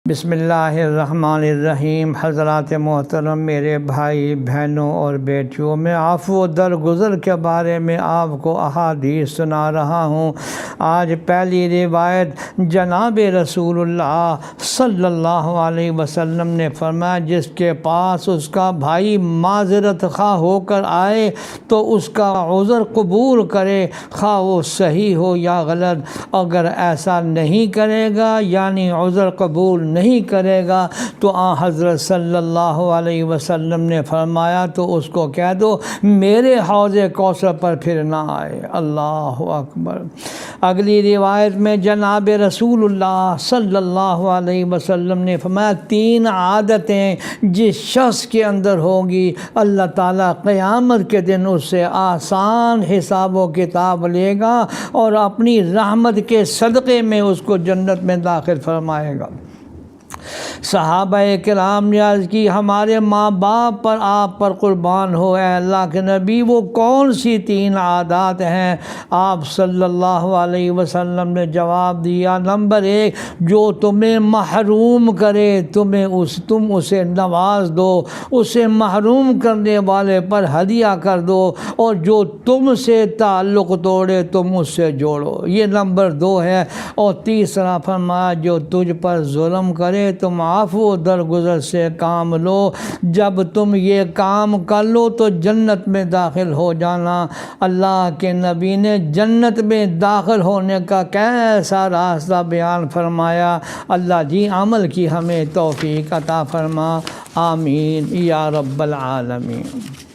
بسم اللہ الرحمن الرحیم۔ حضرات محترم، میرے بھائی بہنوں اور بیٹیوں، میں عفو و درگزر کے بارے میں آپ کو احادیث سنا رہا ہوں۔ آج پہلی روایت جناب رسول اللہ صلی اللہ علیہ وسلم نے فرمایا، جس کے پاس اس کا بھائی معذرت خواہ ہو کر آئے تو اس کا عذر قبول کرے، خواہ وہ صحیح ہو یا غلط۔ اگر ایسا نہیں کرے گا یعنی عذر قبول نہیں کرے گا تو حضرت صلی اللہ علیہ وسلم نے فرمایا تو اس کو کہہ دو میرے حوض کوثر پر پھر نہ آئے۔ اللہ اکبر۔ اگلی روایت میں جناب رسول اللہ صلی اللہ علیہ وسلم نے فرمایا، 3 عادتیں جس شخص کے اندر ہوگی اللہ تعالیٰ قیامت کے دن اس سے آسان حساب و کتاب لے گا اور اپنی رحمت کے صدقے میں اس کو جنت میں داخل فرمائے گا۔ صحابہ کرام نے عرض کی، ہمارے ماں باپ پر آپ پر قربان ہو اے اللہ کے نبی، وہ کون سی 3 عادات ہیں؟ آپ صلی اللہ علیہ وسلم نے جواب دیا، نمبر 1، جو تمہیں محروم کرے تم اسے نواز دو، اسے محروم کرنے والے پر ہدیہ کر دو، اور جو تم سے تعلق توڑے تم اس سے جوڑو۔ یہ نمبر 2 ہے۔ اور تیسرا فرمایا، جو تجھ پر ظلم کرے تم عفو و درگزر سے کام لو، جب تم یہ کام کر لو تو جنت میں داخل ہو جانا۔ اللہ کے نبی نے جنت میں داخل ہونے کا کیسا راستہ بیان فرمایا۔ اللہ جی عمل کی ہمیں توفیق عطا فرما، آمین یا رب العالمین۔